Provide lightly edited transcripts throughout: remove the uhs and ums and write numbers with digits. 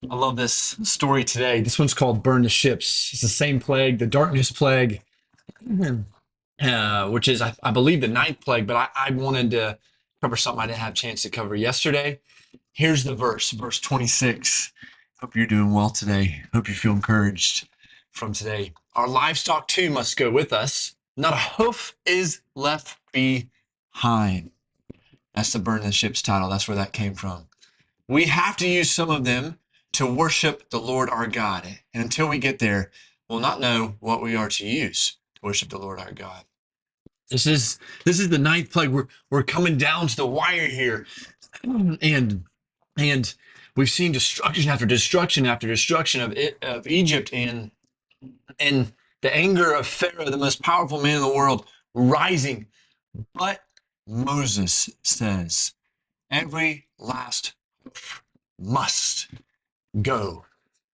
I love this story today. This one's called Burn the Ships. It's the same plague, the darkness plague, which is, I believe, the ninth plague, but I wanted to cover something I didn't have a chance to cover yesterday. Here's the verse 26. Hope you're doing well today. Hope you feel encouraged from today. Our livestock too must go with us. Not a hoof is left behind. That's the Burn the Ships title. That's where that came from. We have to use some of them to worship the Lord our God. And until we get there, we'll not know what we are to use to worship the Lord our God. This is the ninth plague. We're coming down to the wire here. And we've seen destruction after destruction after destruction of Egypt and the anger of Pharaoh, the most powerful man in the world, rising. But Moses says, every last must go.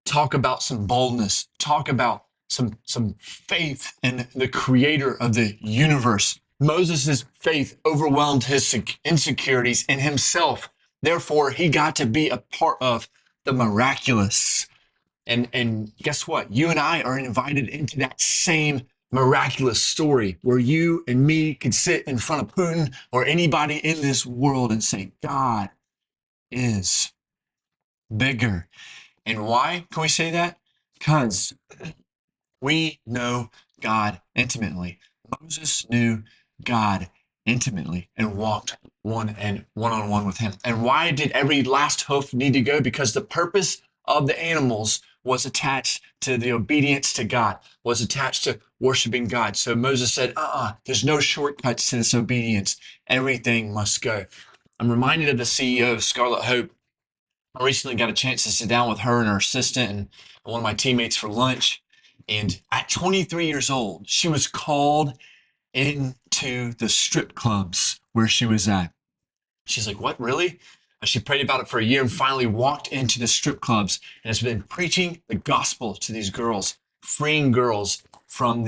Talk about some boldness. Talk about some faith in the creator of the universe. Moses' faith overwhelmed his insecurities in himself. Therefore, he got to be a part of the miraculous. And guess what? You and I are invited into that same miraculous story where you and me can sit in front of Putin or anybody in this world and say, God is bigger. And why can we say that? Because we know God intimately. Moses knew God intimately and walked one-on-one with him. And why did every last hoof need to go? Because the purpose of the animals was attached to the obedience to God, was attached to worshiping God. So Moses said, there's no shortcuts to this obedience. Everything must go. I'm reminded of the CEO of Scarlet Hope. I recently got a chance to sit down with her and her assistant and one of my teammates for lunch. And at 23 years old, she was called into the strip clubs where she was at. She's like, what, really? She prayed about it for a year and finally walked into the strip clubs and has been preaching the gospel to these girls, freeing girls from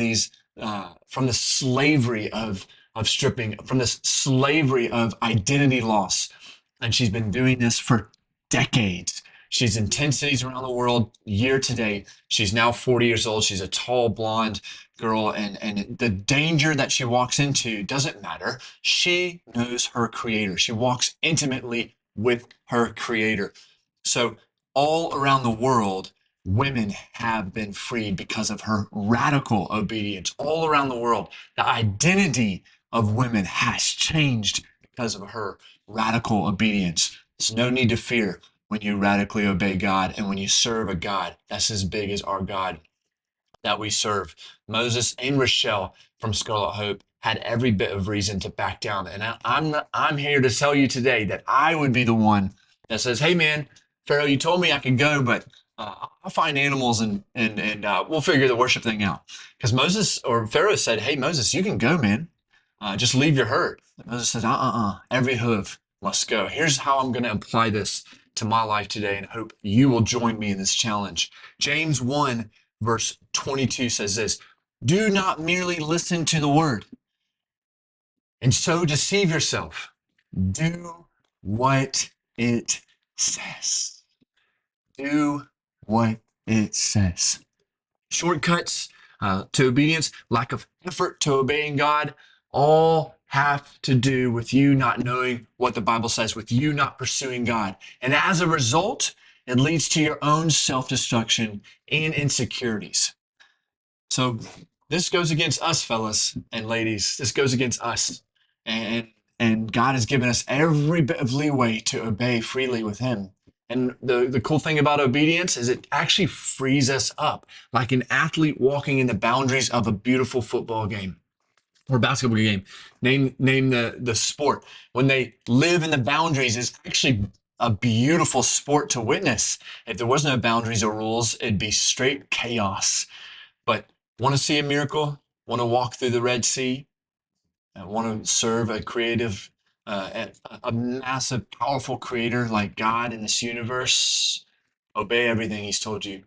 from the slavery of stripping, from this slavery of identity loss. And she's been doing this for decades. She's in 10 cities around the world year to date. She's now 40 years old. She's a tall, blonde girl. And the danger that she walks into doesn't matter. She knows her creator. She walks intimately with her creator. So all around the world, women have been freed because of her radical obedience. All around the world, the identity of women has changed because of her radical obedience. There's no need to fear when you radically obey God and when you serve a God that's as big as our God that we serve. Moses and Rochelle from Scarlet Hope had every bit of reason to back down. And I'm here to tell you today that I would be the one that says, hey, man, Pharaoh, you told me I could go, but I'll find animals and we'll figure the worship thing out. Because Moses or Pharaoh said, hey, Moses, you can go, man. Just leave your herd. Moses says, every hoof must go. Here's how I'm going to apply this to my life today and hope you will join me in this challenge. James 1, verse 22 says this, do not merely listen to the word and so deceive yourself. Do what it says. Do what it says. Shortcuts to obedience, lack of effort to obeying God, all have to do with you not knowing what the Bible says, with you not pursuing God. And as a result, it leads to your own self-destruction and insecurities. So this goes against us, fellas and ladies. This goes against us. And and God has given us every bit of leeway to obey freely with him. And the cool thing about obedience is it actually frees us up, like an athlete walking in the boundaries of a beautiful football game or basketball game. Name the sport. When they live in the boundaries, it's actually a beautiful sport to witness. If there was no boundaries or rules, it'd be straight chaos. But want to see a miracle? Want to walk through the Red Sea? Want to serve a creative, a massive, powerful creator like God in this universe? Obey everything he's told you.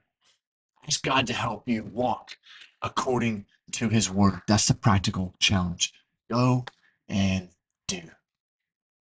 Ask God to help you walk according to his word. That's the practical challenge. Go and do.